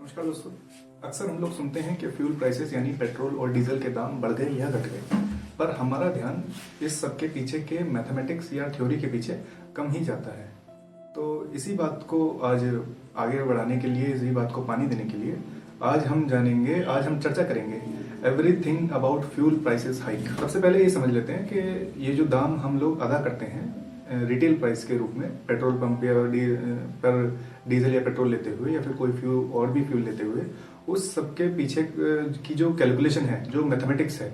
नमस्कार दोस्तों। अक्सर हम लोग सुनते हैं कि फ्यूल प्राइसेस यानी पेट्रोल और डीजल के दाम बढ़ गए या घट गए, पर हमारा ध्यान इस सब के पीछे के मैथमेटिक्स या थ्योरी के पीछे कम ही जाता है। तो इसी बात को आज आगे बढ़ाने के लिए, इसी बात को पानी देने के लिए आज हम चर्चा करेंगे everything about fuel prices hike. सबसे पहले ये समझ लेते हैं कि ये जो दाम हम लोग अदा करते हैं रिटेल प्राइस के रूप में, पेट्रोल पंप या पर डीजल या पेट्रोल लेते हुए या फिर कोई फ्यूल और भी फ्यूल लेते हुए, उस सबके पीछे की जो कैलकुलेशन है, जो मैथमेटिक्स है,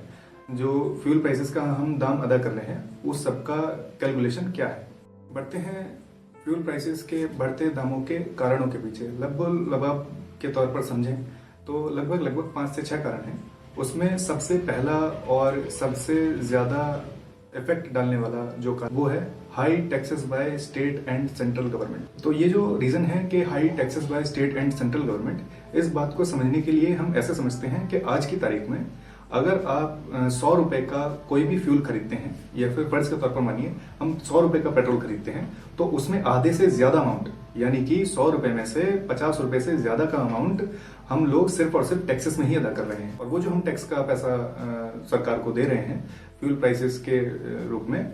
जो फ्यूल प्राइसेस का हम दाम अदा कर रहे हैं, उस सब का कैलकुलेशन क्या है। बढ़ते हैं फ्यूल प्राइसेस के बढ़ते दामों के कारणों के पीछे। लगभग के तौर पर समझें तो लगभग 5 से 6 कारण हैं। उसमें सबसे पहला और सबसे ज्यादा इफेक्ट डालने वाला जो कारण वो है high taxes by state and central government. तो ये जो रीजन है कि high taxes by state and central government, इस बात को समझने के लिए हम ऐसे समझते हैं कि आज की तारीख में अगर आप 100 रुपए का कोई भी फ्यूल खरीदते हैं, या फिर फर्ज के तौर पर मानिए हम 100 रुपए का पेट्रोल खरीदते हैं, तो उसमें आधे से ज्यादा अमाउंट, यानी कि 100 रुपए में से 50 रुपए से ज्यादा का अमाउंट हम लोग सिर्फ और सिर्फ टैक्सेस में ही अदा कर रहे हैं। और वो जो हम टैक्स का पैसा सरकार को दे रहे हैं फ्यूल प्राइसेस के रूप में,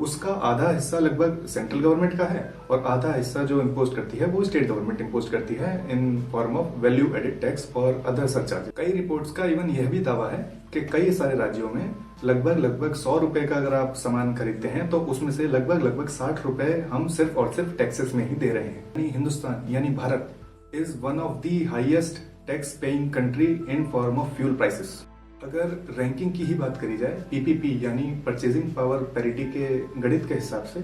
उसका आधा हिस्सा लगभग सेंट्रल गवर्नमेंट का है और आधा हिस्सा जो इम्पोज करती है वो स्टेट गवर्नमेंट इम्पोज करती है in form of value added tax और अदर सरचार्ज। कई रिपोर्ट्स का इवन यह भी दावा है कि कई सारे राज्यों में लगभग 100 रुपए का अगर आप सामान खरीदते हैं तो उसमें से लगभग 60 रुपए हम सिर्फ और सिर्फ टैक्सेस में ही दे रहे हैं। यानी हिंदुस्तान यानी Bharat is one of the highest tax paying country in form of fuel prices. अगर रैंकिंग की ही बात करी जाए, पीपीपी यानी परचेजिंग पावर पैरिटी के गणित के हिसाब से,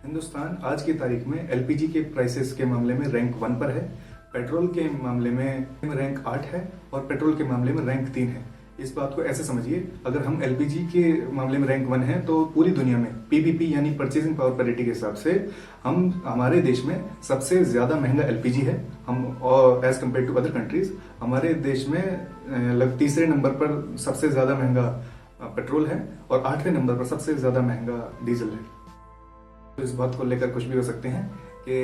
हिंदुस्तान आज की तारीख में एलपीजी के प्राइसेस के मामले में रैंक 1 पर है, पेट्रोल के मामले में रैंक 8 है और पेट्रोल के मामले में रैंक 3 है। इस बात को ऐसे समझिए, अगर हम एलपीजी के मामले में रैंक 1 है तो पूरी दुनिया में पीपीपी यानी परचेजिंग पावर पैरिटी के हिसाब से हमारे देश में सबसे ज्यादा महंगा एलपीजी है। हम as compare to other countries, हमारे देश में तीसरे नंबर पर सबसे ज्यादा महंगा पेट्रोल है और 8वें नंबर पर सबसे ज्यादा महंगा डीजल है। तो इस बात को लेकर कुछ भी हो सकते हैं कि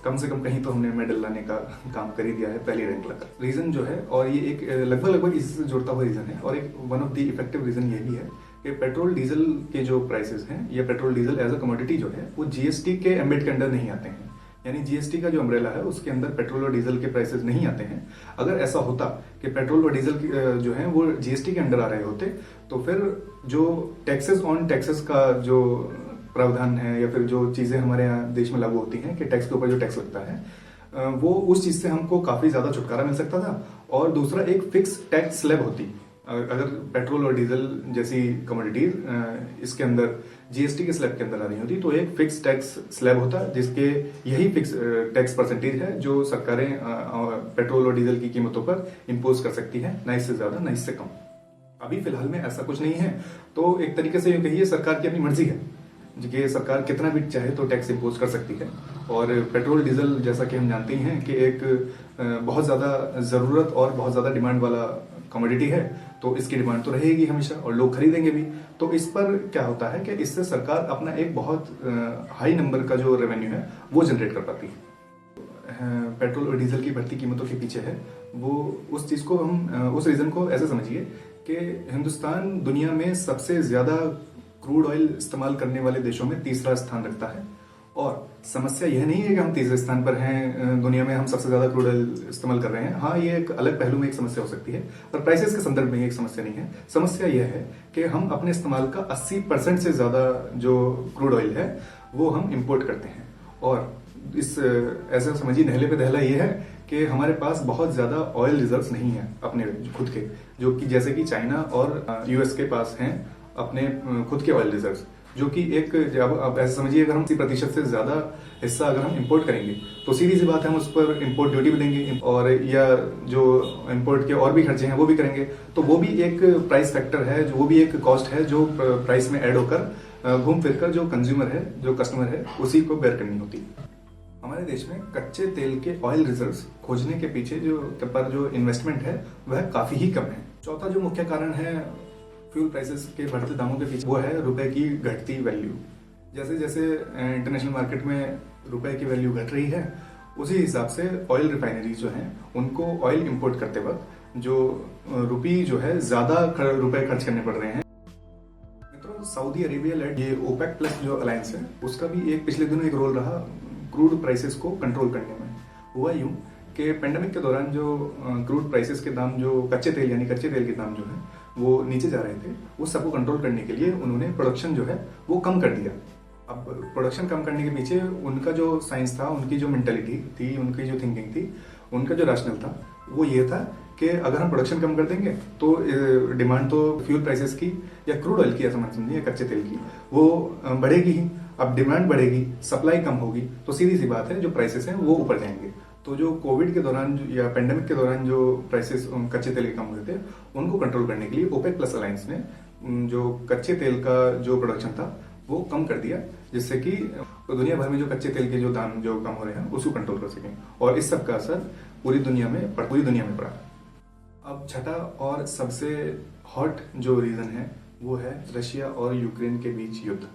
कम से कम कहीं तो हमने मेडल लाने का काम कर ही दिया है पहली रैंक लाकर। रीजन जो है, और ये एक लगभग इसी से जुड़ता हुआ रीजन है, और एक one of the effective reason ये भी है कि पेट्रोल डीजल के जो प्राइसेस हैं, या petrol diesel as a commodity जो है, वो जीएसटी के एम्बेड के अंडर नहीं आते हैं। यानी जीएसटी का जो अम्ब्रेला है उसके अंदर पेट्रोल और डीजल के प्राइसेस नहीं आते हैं। अगर ऐसा होता कि पेट्रोल और डीजल जो है वो जीएसटी के अंडर आ रहे होते, तो फिर जो टैक्सेस ऑन टैक्सेस का जो प्रावधान है, या फिर जो चीजें हमारे यहाँ देश में लागू होती हैं कि टैक्स के ऊपर जो टैक्स लगता है, वो उस चीज से हमको काफी ज्यादा छुटकारा मिल सकता था। और दूसरा, एक फिक्स टैक्स स्लैब होती। अगर पेट्रोल और डीजल जैसी कमोडिटीज इसके अंदर जीएसटी के स्लैब के अंदर आ रही होती, तो एक फिक्स टैक्स स्लैब होता, जिसके यही फिक्स टैक्स परसेंटेज है जो सरकारें पेट्रोल और डीजल की कीमतों पर इम्पोज कर सकती है, ना इससे ज्यादा ना इससे कम। अभी फिलहाल में ऐसा कुछ नहीं है, तो एक तरीके से यूं कहिए सरकार की अपनी मर्जी है कि सरकार कितना भी चाहे तो टैक्स इम्पोज कर सकती है। और पेट्रोल डीजल, जैसा कि हम जानते ही हैं कि एक बहुत ज्यादा जरूरत और बहुत ज्यादा डिमांड वाला कमोडिटी है, तो इसकी डिमांड तो रहेगी हमेशा और लोग खरीदेंगे भी। तो इस पर क्या होता है कि इससे सरकार अपना एक बहुत हाई नंबर का जो रेवेन्यू है वो जनरेट कर पाती है। पेट्रोल और डीजल की बढ़ती कीमतों के पीछे है वो उस चीज को, हम उस रीजन को ऐसे समझिए कि हिंदुस्तान दुनिया में सबसे ज्यादा क्रूड ऑयल इस्तेमाल करने वाले देशों में तीसरा स्थान रखता है। और समस्या यह नहीं है कि हम तीसरे स्थान पर हैं दुनिया में, हम सबसे ज्यादा क्रूड ऑयल इस्तेमाल कर रहे हैं। हाँ, ये एक अलग पहलू में एक समस्या हो सकती है, पर प्राइसेस के संदर्भ में ये एक समस्या नहीं है। समस्या यह है कि हम अपने इस्तेमाल का 80% से ज्यादा जो क्रूड ऑयल है वो हम इंपोर्ट करते हैं। और इस ऐसे समझिए, नहले पे दहला ये है कि हमारे पास बहुत ज्यादा ऑयल रिजर्व्स नहीं है अपने खुद के, जो कि जैसे कि चाइना और यूएस के पास हैं अपने खुद के ऑयल रिजर्व्स, जो कि एक, अब ऐसे समझिए, अगर हम 30% से ज्यादा हिस्सा अगर हम इंपोर्ट करेंगे तो सीधी सी बात है हम उस पर इंपोर्ट ड्यूटी भी देंगे, और या जो इंपोर्ट के और भी खर्चे हैं वो भी करेंगे। तो वो भी एक प्राइस फैक्टर है, जो वो भी एक कॉस्ट है जो प्राइस में ऐड होकर घूम फिर कर जो कंज्यूमर है, जो कस्टमर है, उसी को बेयर करनी होती है। हमारे देश में कच्चे तेल के ऑयल रिजर्व्स खोजने के पीछे जो इन्वेस्टमेंट है वह काफी ही कम है। चौथा जो मुख्य कारण है फ्यूल प्राइसेस के बढ़ते दामों के पीछे, वो है रुपए की घटती वैल्यू। जैसे जैसे इंटरनेशनल मार्केट में रुपए की वैल्यू घट रही है, उसी हिसाब से ऑयल रिफाइनरीज जो हैं उनको ऑयल इंपोर्ट करते वक्त जो रुपी जो है ज़्यादा रुपए खर्च करने पड़ रहे हैं। मित्रों, सऊदी अरेबिया लेड ये ओपेक प्लस जो अलायंस है उसका भी एक पिछले दिनों एक रोल रहा क्रूड प्राइसेस को कंट्रोल करने में। हुआ यूं कि पेंडेमिक के दौरान जो क्रूड प्राइसेस के दाम जो कच्चे तेल यानी कच्चे तेल के दाम जो है वो नीचे जा रहे थे, उस सबको कंट्रोल करने के लिए उन्होंने प्रोडक्शन जो है वो कम कर दिया। अब प्रोडक्शन कम करने के पीछे उनका जो साइंस था, उनकी जो मेंटेलिटी थी, उनकी जो थिंकिंग थी, उनका जो रैशनल था वो ये था कि अगर हम प्रोडक्शन कम कर देंगे तो डिमांड तो फ्यूल प्राइसेस की या क्रूड ऑयल की, ऐसा मत समझिए, कच्चे तेल की, वो बढ़ेगी ही। अब डिमांड बढ़ेगी, सप्लाई कम होगी, तो सीधी सी बात है जो प्राइसेस हैं वो ऊपर जाएंगे। तो जो कोविड के दौरान या पेंडेमिक के दौरान जो प्राइसेस कच्चे तेल के कम हुए थे उनको कंट्रोल करने के लिए ओपेक प्लस अलायंस ने जो कच्चे तेल का जो प्रोडक्शन था वो कम कर दिया, जिससे कि दुनिया भर में जो कच्चे तेल के जो दाम जो कम हो रहे हैं उसको कंट्रोल कर सकें, और इस सब का असर पूरी दुनिया में पड़ा। अब छठा और सबसे हॉट जो रीजन है वो है रशिया और यूक्रेन के बीच युद्ध।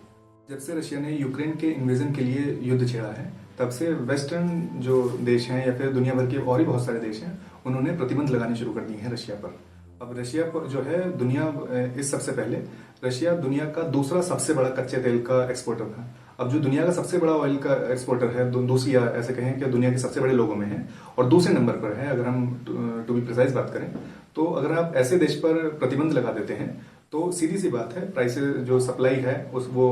जब से रशिया ने यूक्रेन के इन्वेजन के लिए युद्ध छेड़ा है तब से वेस्टर्न जो देश हैं या फिर दुनिया भर के और भी बहुत सारे देश हैं उन्होंने प्रतिबंध लगाने शुरू कर दिए हैं रशिया पर। अब रशिया जो है दुनिया इस सबसे पहले रशिया दुनिया का दूसरा सबसे बड़ा कच्चे तेल का एक्सपोर्टर था। अब जो दुनिया का सबसे बड़ा ऑयल का एक्सपोर्टर है, दूसरी या ऐसे कहें कि दुनिया के सबसे बड़े लोगों में है और दूसरे नंबर पर है, अगर हम टू बी प्रिसाइज बात करें तो अगर आप ऐसे देश पर प्रतिबंध लगा देते हैं तो सीधी सी बात है प्राइसेस जो सप्लाई है उस वो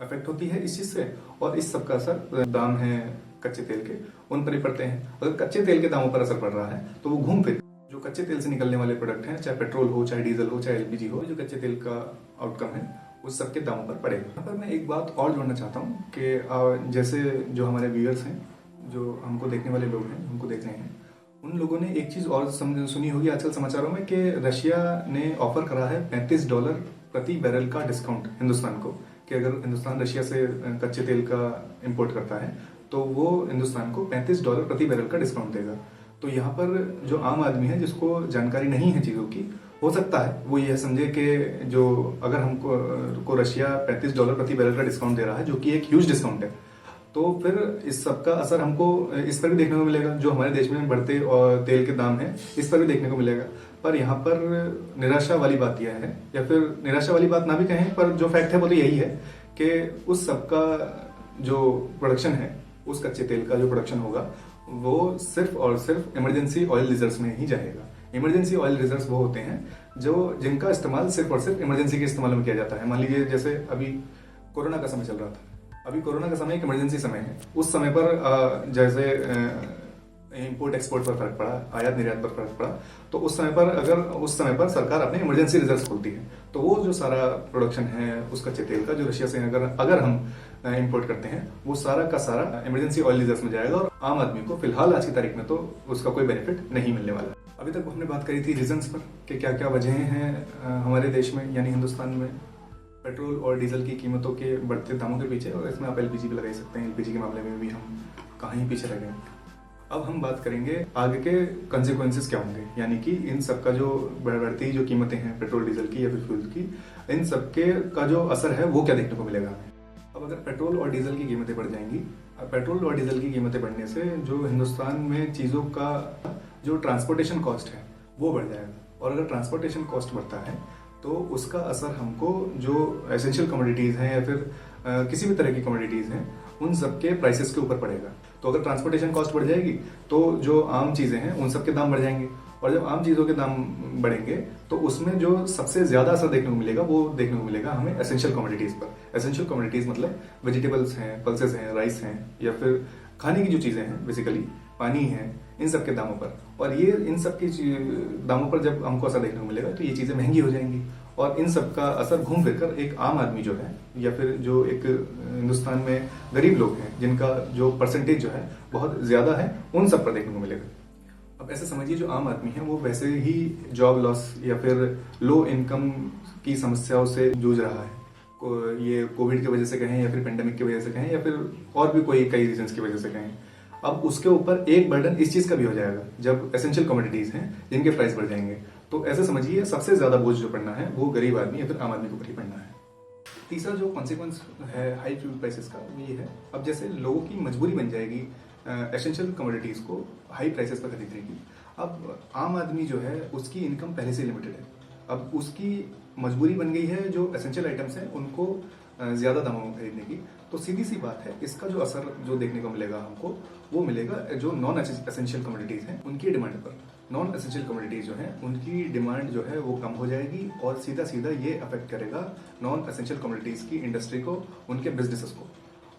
अफेक्ट होती है इस चीज से, और इस सब का असर दाम है कच्चे तेल के उन पर ही पड़ते हैं। अगर कच्चे तेल के दामों पर असर पड़ रहा है तो वो घूम फिर जो कच्चे तेल से निकलने वाले प्रोडक्ट हैं, चाहे पेट्रोल हो, चाहे डीजल हो, चाहे एलपीजी हो, जो कच्चे तेल का आउटकम है उस सबके दामों पर पड़ेगा। यहाँ पर मैं एक बात और जोड़ना चाहता हूँ कि जैसे जो हमारे व्यूअर्स हैं, जो हमको देखने वाले लोग हैं, हमको देख रहे हैं, उन लोगों ने एक चीज और सुनी होगी आजकल समाचारों में कि रशिया ने ऑफर करा है $35 प्रति बैरल का डिस्काउंट हिंदुस्तान को, कि अगर हिंदुस्तान रशिया से कच्चे तेल का इंपोर्ट करता है तो वो हिंदुस्तान को $35 प्रति बैरल का डिस्काउंट देगा। तो यहाँ पर जो आम आदमी है जिसको जानकारी नहीं है चीज़ों की, हो सकता है वो यह समझे कि जो अगर हमको रशिया $35 प्रति बैरल का डिस्काउंट दे रहा है, जो कि एक ह्यूज डिस्काउंट है, तो फिर इस सब का असर हमको इस पर भी देखने को मिलेगा, जो हमारे देश में बढ़ते और तेल के दाम है इस पर भी देखने को मिलेगा। पर यहाँ पर निराशा वाली बात यह है, या फिर निराशा वाली बात ना भी कहें, पर जो फैक्ट है वो तो यही है कि उस सब का जो प्रोडक्शन है, उस कच्चे तेल का जो प्रोडक्शन होगा वो सिर्फ और सिर्फ इमरजेंसी ऑयल रिजर्व्स में ही जाएगा। इमरजेंसी ऑयल रिजर्व्स वो होते हैं जो जिनका इस्तेमाल सिर्फ और सिर्फ इमरजेंसी के इस्तेमाल में किया जाता है। मान लीजिए जैसे अभी कोरोना का समय चल रहा था, अभी कोरोना का समय एक इमरजेंसी समय है, उस समय पर जैसे इंपोर्ट एक्सपोर्ट पर फर्क पड़ा, आयात निर्यात पर फर्क पड़ा, तो उस समय पर सरकार अपने इमरजेंसी रिजर्व्स खोलती है, तो वो जो सारा प्रोडक्शन है उस कच्चे तेल का जो रशिया से अगर हम इंपोर्ट करते हैं वो सारा का सारा इमरजेंसी ऑयल रिजर्व्स में जाएगा, और आम आदमी को फिलहाल आज की तारीख में तो उसका कोई बेनिफिट नहीं मिलने वाला। अभी तक हमने बात करी थी रीजंस पर कि क्या क्या वजहें हैं हमारे देश में यानी हिंदुस्तान में पेट्रोल और डीजल की कीमतों के बढ़ते दामों के पीछे, और इसमें आप एलपीजी भी लगा सकते हैं। एलपीजी के मामले में भी हम कहाँ ही पीछे रह गए। अब हम बात करेंगे आगे के कंसिक्वेंसेस क्या होंगे, यानी कि इन सब का जो बढ़ती जो कीमतें हैं पेट्रोल डीजल की या फिर फ्यूल की, इन सबके का जो असर है वो क्या देखने को मिलेगा हमें। अब अगर पेट्रोल और डीजल की कीमतें बढ़ जाएंगी, पेट्रोल और डीजल की कीमतें बढ़ने से जो हिंदुस्तान में चीज़ों का जो ट्रांसपोर्टेशन कॉस्ट है वो बढ़ जाएगा, और अगर ट्रांसपोर्टेशन कॉस्ट बढ़ता है तो उसका असर हमको जो एसेंशियल कमोडिटीज़ हैं या फिर किसी भी तरह की कमोडिटीज़ हैं उन सब के प्राइसेस के ऊपर पड़ेगा। तो अगर ट्रांसपोर्टेशन कॉस्ट बढ़ जाएगी तो जो आम चीज़ें हैं उन सब के दाम बढ़ जाएंगे, और जब आम चीज़ों के दाम बढ़ेंगे तो उसमें जो सबसे ज़्यादा असर देखने को मिलेगा वो देखने को मिलेगा हमें एसेंशियल कमोडिटीज़ पर। एसेंशियल कमोडिटीज़ मतलब वेजिटेबल्स हैं, पल्सेस हैं, राइस हैं, या फिर खाने की जो चीज़ें हैं बेसिकली पानी है, इन सब के दामों पर। और ये इन सब की दामों पर जब हमको असर देखने को मिलेगा तो ये चीज़ें महंगी हो जाएंगी, और इन सब का असर घूम फिर कर एक आम आदमी जो है या फिर जो एक हिंदुस्तान में गरीब लोग हैं जिनका जो परसेंटेज जो है बहुत ज़्यादा है उन सब पर देखने को मिलेगा। अब ऐसे समझिए जो आम आदमी है वो वैसे ही जॉब लॉस या फिर लो इनकम की समस्याओं से जूझ रहा है, ये कोविड की वजह से कहें या फिर पेंडेमिक की वजह से कहें या फिर और भी कोई कई रीजंस की वजह से कहें। अब उसके ऊपर एक बर्डन इस चीज का भी हो जाएगा जब एसेंशियल कमोडिटीज हैं जिनके प्राइस बढ़ जाएंगे, तो ऐसे समझिए सबसे ज्यादा बोझ जो पड़ना है वो गरीब आदमी या फिर आम आदमी को ऊपर ही पड़ना है। तीसरा जो कॉन्सिक्वेंस है हाई फ्यूल प्राइसेस का वो ये है, अब जैसे लोगों की मजबूरी बन जाएगी एसेंशियल कमोडिटीज़ को हाई प्राइसेस पर खरीदने की। अब आम आदमी जो है उसकी इनकम पहले से लिमिटेड है, अब उसकी मजबूरी बन गई है जो एसेंशियल आइटम्स हैं उनको ज़्यादा दामों में खरीदने की। तो सीधी सी बात है, इसका जो असर जो देखने को मिलेगा हमको वो मिलेगा जो नॉन एसेंशियल कमोडिटीज़ हैं उनकी डिमांड पर। नॉन एसेंशियल कमोडिटीज़ जो हैं उनकी डिमांड जो है वो कम हो जाएगी और सीधा सीधा ये अफेक्ट करेगा नॉन एसेंशियल कमोडिटीज़ की इंडस्ट्री को, उनके बिजनेसेस को।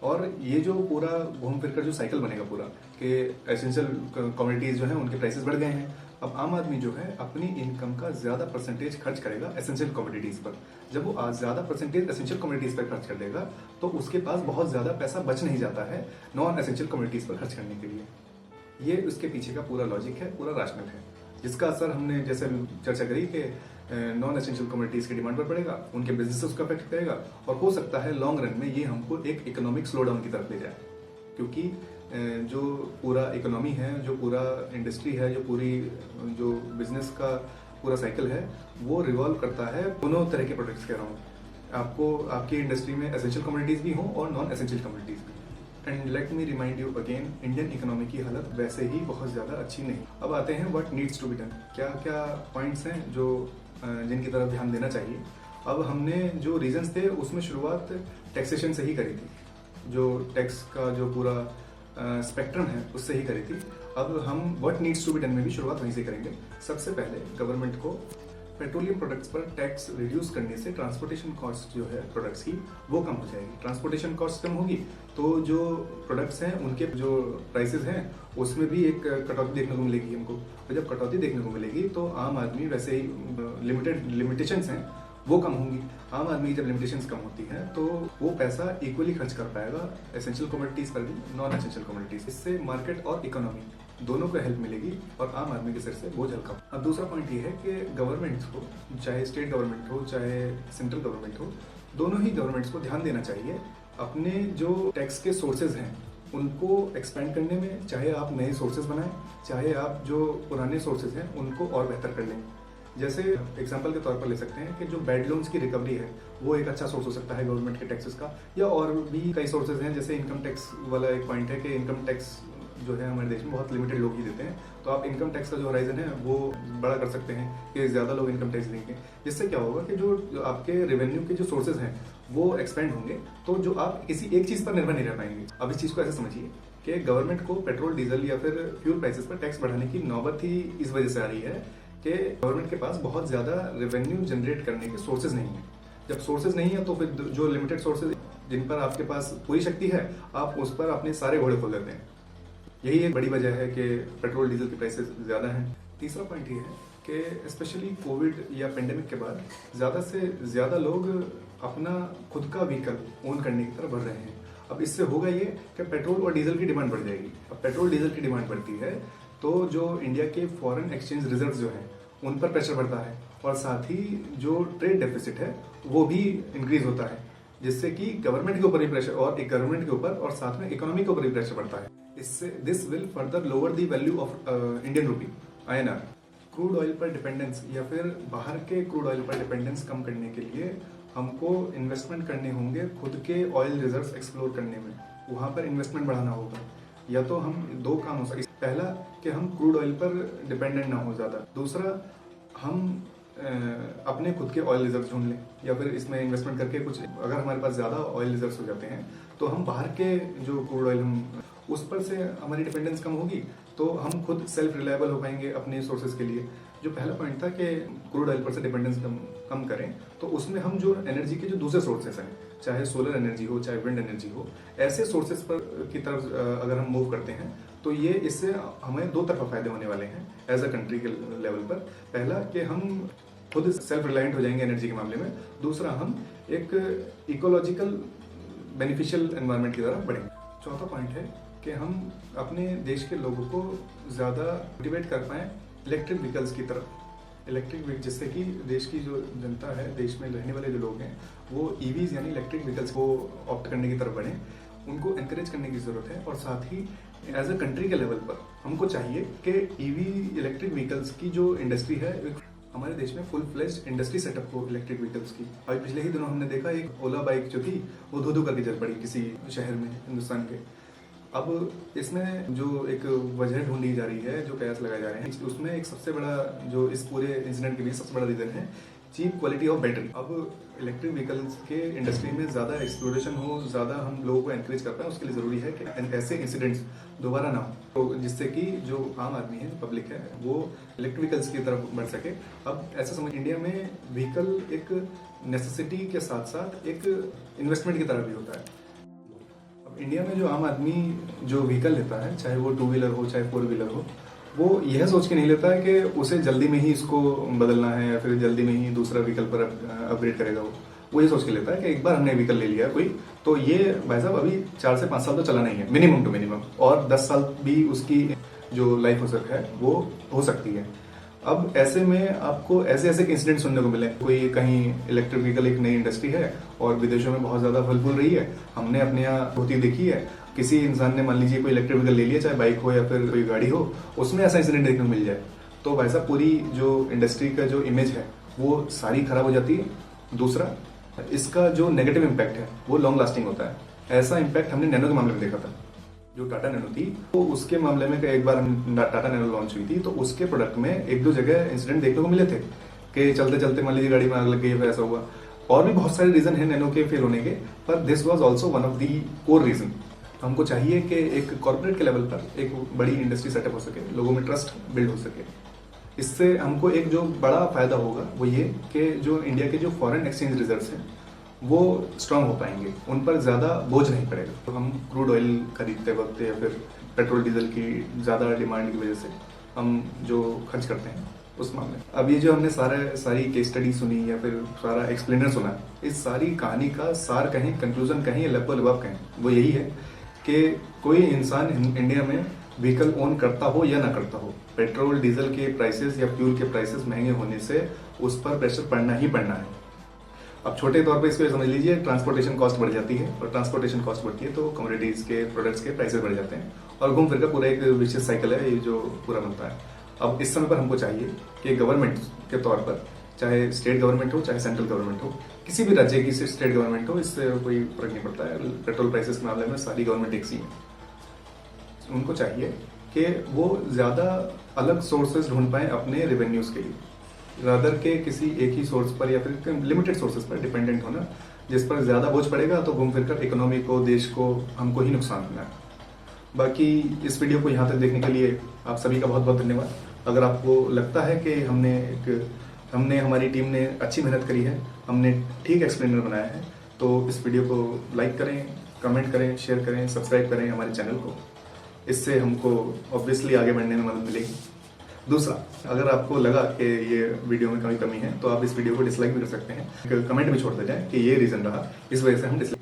और ये जो पूरा घूम फिर कर जो साइकिल बनेगा पूरा कि एसेंशियल कमोडिटीज़ जो है उनके प्राइसेस बढ़ गए हैं, अब आम आदमी जो है अपनी इनकम का ज़्यादा परसेंटेज खर्च करेगा एसेंशियल कमोडिटीज़ पर। जब वो ज़्यादा परसेंटेज एसेंशियल कमोडिटीज़ पर खर्च कर देगा तो उसके पास बहुत ज़्यादा पैसा बच नहीं जाता है नॉन एसेंशियल कमोडिटीज़ पर खर्च करने के लिए। ये उसके पीछे का पूरा लॉजिक है, पूरा राशनल है, जिसका असर हमने जैसे चर्चा करी कि नॉन एसेंशियल कमोडिटीज़ की डिमांड पर पड़ेगा, उनके बिजनेसेस को अफेक्ट करेगा और हो सकता है लॉन्ग रन में ये हमको एक इकोनॉमिक स्लो डाउन की तरफ ले जाए। क्योंकि जो पूरा इकोनॉमी है, जो पूरा इंडस्ट्री है, जो पूरी जो बिजनेस का पूरा साइकिल है वो रिवॉल्व करता है दोनों तरह के प्रोडक्ट्स कह रहा हूँ, आपको आपकी इंडस्ट्री में एसेंशियल कमोडिटीज़ भी हों और नॉन एसेंशियल कमोडिटीज़ भी। And let me remind you again, Indian economy की हालत वैसे ही बहुत ज़्यादा अच्छी नहीं। अब आते हैं what needs to be done, क्या क्या पॉइंट्स हैं जो जिनकी तरफ ध्यान देना चाहिए। अब हमने जो रीजंस थे उसमें शुरुआत टैक्सेशन से ही करी थी, जो टैक्स का जो पूरा स्पेक्ट्रम है उससे ही करी थी। अब हम what needs to be done में भी शुरुआत वहीं से करेंगे। सबसे पहले गवर्नमेंट को पेट्रोलियम प्रोडक्ट्स पर टैक्स रिड्यूस करने से ट्रांसपोर्टेशन कॉस्ट जो है प्रोडक्ट्स की वो कम हो जाएगी। ट्रांसपोर्टेशन कॉस्ट कम होगी तो जो प्रोडक्ट्स हैं उनके जो प्राइसेस हैं उसमें भी एक कटौती देखने को मिलेगी हमको। और जब कटौती देखने को मिलेगी तो आम आदमी वैसे ही लिमिटेशंस हैं वो कम होंगी। आम आदमी की जब लिमिटेशंस कम होती हैं तो वो पैसा इक्वली खर्च कर पाएगा एसेंशियल कमोडिटीज़ पर भी, नॉन एसेंशियल कमोडिटीज़। इससे मार्केट और इकोनॉमी दोनों को हेल्प मिलेगी और आम आदमी के सिर से बोझ हल्का। अब दूसरा पॉइंट ये है कि गवर्नमेंट्स को, चाहे स्टेट गवर्नमेंट हो चाहे सेंट्रल गवर्नमेंट हो, दोनों ही गवर्नमेंट्स को ध्यान देना चाहिए अपने जो टैक्स के सोर्सेज हैं उनको एक्सपेंड करने में। चाहे आप नए सोर्सेज बनाएं, चाहे आप जो पुराने सोर्सेज हैं उनको और बेहतर कर लें। जैसे एग्जांपल के तौर पर ले सकते हैं कि जो बैड लोन्स की रिकवरी है वो एक अच्छा सोर्स हो सकता है गवर्नमेंट के टैक्सेस का, या और भी कई सोर्सेज हैं। जैसे इनकम टैक्स वाला एक पॉइंट है कि इनकम टैक्स जो है हमारे देश में बहुत लिमिटेड लोग ही देते हैं, तो आप इनकम टैक्स का जो होराइजन है वो बड़ा कर सकते हैं कि ज़्यादा लोग इनकम टैक्स देंगे। जिससे क्या होगा कि जो आपके रेवेन्यू के जो सोर्सेज हैं वो एक्सपेंड होंगे, तो जो आप किसी एक चीज़ पर निर्भर नहीं रह पाएंगे। अब इस चीज़ को ऐसे समझिए कि गवर्नमेंट को पेट्रोल डीजल या फिर फ्यूल प्राइसेस पर टैक्स बढ़ाने की नौबत ही इस वजह से आ रही है कि गवर्नमेंट के पास बहुत ज़्यादा रेवेन्यू जनरेट करने के सोर्सेज नहीं है। जब सोर्सेज नहीं है तो फिर जो लिमिटेड सोर्सेज जिन पर आपके पास पूरी शक्ति है आप उस पर अपने सारे घोड़े खोल देते हैं। यही एक बड़ी वजह है कि पेट्रोल डीजल की प्राइसेस ज़्यादा हैं। तीसरा पॉइंट ये है कि स्पेशली कोविड या पेंडेमिक के बाद ज़्यादा से ज़्यादा लोग अपना खुद का व्हीकल ओन करने की तरफ बढ़ रहे हैं। अब इससे होगा ये कि पेट्रोल और डीजल की डिमांड बढ़ जाएगी। अब पेट्रोल डीजल की डिमांड बढ़ती है तो जो इंडिया के फॉरेन एक्सचेंज रिजर्व जो हैं उन पर प्रेशर बढ़ता है और साथ ही जो ट्रेड डेफिसिट है वो भी इंक्रीज होता है, जिससे कि गवर्नमेंट के ऊपर भी प्रेशर और एक गवर्नमेंट के ऊपर और साथ में इकोनॉमी के ऊपर भी प्रेशर बढ़ता है। इससे this will further lower the value of Indian rupee INR। Crude oil पर डिपेंडेंस या फिर बाहर के क्रूड ऑयल पर डिपेंडेंस कम करने के लिए हमको इन्वेस्टमेंट करने होंगे खुद के ऑयल रिजर्व्स एक्सप्लोर करने में, वहाँ पर इन्वेस्टमेंट बढ़ाना होगा। या तो हम दो काम हो सकते, पहला कि हम क्रूड ऑयल पर डिपेंडेंट ना हो ज़्यादा, दूसरा हम अपने खुद के ऑयल रिजर्व ढूंढ लें या फिर इसमें इन्वेस्टमेंट करके कुछ, अगर हमारे पास ज़्यादा ऑयल रिजर्व्स हो जाते हैं तो हम बाहर के जो क्रूड ऑयल हम उस पर से हमारी डिपेंडेंस कम होगी तो हम खुद सेल्फ रिलायबल हो पाएंगे अपने सोर्सेज के लिए। जो पहला पॉइंट था कि क्रूड ऑयल पर से डिपेंडेंस कम करें, तो उसमें हम जो एनर्जी के जो दूसरे सोर्सेस हैं, चाहे सोलर एनर्जी हो चाहे विंड एनर्जी हो, ऐसे सोर्सेज पर की तरफ अगर हम मूव करते हैं तो ये इससे हमें दो तरफा फायदे होने वाले हैं एज अ कंट्री के लेवल पर। पहला कि हम खुद सेल्फ रिलायंट हो जाएंगे एनर्जी के मामले में, दूसरा हम एक इकोलॉजिकल बेनिफिशियल एनवायरनमेंट की तरफ बढ़ेंगे। चौथा पॉइंट है कि हम अपने देश के लोगों को ज़्यादा मोटिवेट कर पाएँ इलेक्ट्रिक व्हीकल्स की तरफ। इलेक्ट्रिक व्हीकल, जिससे कि देश की जो जनता है, देश में रहने वाले जो लोग हैं, वो EVs यानी इलेक्ट्रिक व्हीकल्स को ऑप्ट करने की तरफ बढ़ें, उनको एनकरेज करने की ज़रूरत है। और साथ ही एज अ कंट्री के लेवल पर हमको चाहिए कि EV इलेक्ट्रिक व्हीकल्स की जो इंडस्ट्री है, हमारे देश में फुल फ्लेज्ड इंडस्ट्री सेटअप हो इलेक्ट्रिक व्हीकल्स की। अभी पिछले ही दिनों हमने देखा एक ओला बाइक जो थी वो धो धो करके जल पड़ी किसी शहर में हिंदुस्तान के। अब इसमें जो एक वजह ढूंढी जा रही है, जो कयास लगाए जा रहे हैं, उसमें एक सबसे बड़ा जो इस पूरे इंसिडेंट के बीच सबसे बड़ा रीजन है चीप क्वालिटी ऑफ बैटरी। अब इलेक्ट्रिक व्हीकल्स के इंडस्ट्री में ज़्यादा एक्सप्लोरेशन हो, ज़्यादा हम लोगों को एनकरेज कर पाए, उसके लिए ज़रूरी है कि ऐसे इंसिडेंट्स दोबारा ना हो, तो जिससे कि जो आम आदमी है, पब्लिक है, वो इलेक्ट्रिक व्हीकल्स की तरफ बढ़ सके। अब ऐसा समझ, इंडिया में व्हीकल एक नेसेसिटी के साथ साथ एक इन्वेस्टमेंट की तरह भी होता है। अब इंडिया में जो आम आदमी जो व्हीकल लेता है, चाहे वो 2 व्हीलर हो चाहे 4 व्हीलर हो, वो यह सोच के नहीं लेता है कि उसे जल्दी में ही इसको बदलना है या फिर जल्दी में ही दूसरा व्हीकल पर अपग्रेड करेगा। वो ये सोच के लेता है कि एक बार हमने व्हीकल ले लिया कोई, तो ये भाई साहब अभी 4 से 5 साल तो चलाना ही है, मिनिमम टू मिनिमम, और 10 साल भी उसकी जो लाइफ हो सकता है वो हो सकती है। अब ऐसे में आपको ऐसे ऐसे इंसिडेंट सुनने को मिले, कोई कहीं इलेक्ट्रिक व्हीकल एक नई इंडस्ट्री है और विदेशों में बहुत ज्यादा फल फूल रही है, हमने अपने यहाँ होती देखी है, किसी इंसान ने मान लीजिए कोई इलेक्ट्रिक व्हीकल ले लिया, चाहे बाइक हो या फिर कोई गाड़ी हो, उसमें ऐसा इंसिडेंट देखने को मिल जाए, तो भाई साहब पूरी जो इंडस्ट्री का जो इमेज है वो सारी खराब हो जाती है। दूसरा, इसका जो नेगेटिव इम्पैक्ट है वो लॉन्ग लास्टिंग होता है। ऐसा इम्पैक्ट हमने नैनो के मामले में देखा था। जो टाटा नैनो थी, तो उसके मामले में एक बार टाटा नैनो लॉन्च हुई थी, तो उसके प्रोडक्ट में 1-2 जगह इंसिडेंट देखने को मिले थे कि चलते चलते मान लीजिए गाड़ी में आग लग गई, ऐसा हुआ। और भी बहुत सारे रीजन है नैनो के फेल होने के, पर this was also one of the core reason. हमको चाहिए कि एक कॉर्पोरेट के लेवल पर एक बड़ी इंडस्ट्री सेटअप हो सके, लोगों में ट्रस्ट बिल्ड हो सके। इससे हमको एक जो बड़ा फायदा होगा वो ये कि जो इंडिया के जो फॉरेन एक्सचेंज रिजर्व्स हैं वो स्ट्रांग हो पाएंगे, उन पर ज्यादा बोझ नहीं पड़ेगा। तो हम क्रूड ऑयल खरीदते वक्त या फिर पेट्रोल डीजल की ज्यादा डिमांड की वजह से हम जो खर्च करते हैं उस मामले। अब ये जो हमने सारी केस स्टडी सुनी या फिर सारा एक्सप्लेनर सुना, इस सारी कहानी का सार कहें, कंक्लूजन कहें, लबो कहें, वो यही है कि कोई इंसान इंडिया में व्हीकल ओन करता हो या ना करता हो, पेट्रोल डीजल के प्राइसेस या फ्यूल के प्राइसेस महंगे होने से उस पर प्रेशर पड़ना ही पड़ना है। अब छोटे तौर पे इसको समझ लीजिए, ट्रांसपोर्टेशन कॉस्ट बढ़ जाती है, और ट्रांसपोर्टेशन कॉस्ट बढ़ती है तो कमोडिटीज के प्रोडक्ट्स के प्राइसेस बढ़ जाते हैं, और घूम फिर का पूरा एक विशेष साइकिल है ये जो पूरा बनता है। अब इस समय पर हमको चाहिए कि गवर्नमेंट के तौर पर, चाहे स्टेट गवर्नमेंट हो चाहे सेंट्रल गवर्नमेंट हो, किसी भी राज्य की स्टेट गवर्नमेंट हो, इससे कोई फर्क नहीं पड़ता है, पेट्रोल प्राइसेस के मामले में सारी गवर्नमेंट एक सी है। उनको चाहिए कि वो ज्यादा अलग सोर्सेज ढूंढ पाए अपने रेवेन्यूज के लिए, रादर के किसी एक ही सोर्स पर या फिर लिमिटेड सोर्सेज पर डिपेंडेंट होना, जिस पर ज्यादा बोझ पड़ेगा तो घूम फिर कर इकोनॉमी को, देश को, हमको ही नुकसान होना है। बाकी इस वीडियो को यहाँ तक देखने के लिए आप सभी का बहुत बहुत धन्यवाद। अगर आपको लगता है कि हमने हमारी टीम ने अच्छी मेहनत करी है, हमने ठीक एक्सप्लेनर बनाया है, तो इस वीडियो को लाइक करें, कमेंट करें, शेयर करें, सब्सक्राइब करें हमारे चैनल को। इससे हमको ऑब्वियसली आगे बढ़ने में मदद मिलेगी। दूसरा, अगर आपको लगा कि ये वीडियो में कमी है तो आप इस वीडियो को डिसलाइक भी कर सकते हैं, कमेंट भी छोड़ दे जाए कि ये रीजन रहा, इस वजह से हम डिसलाइक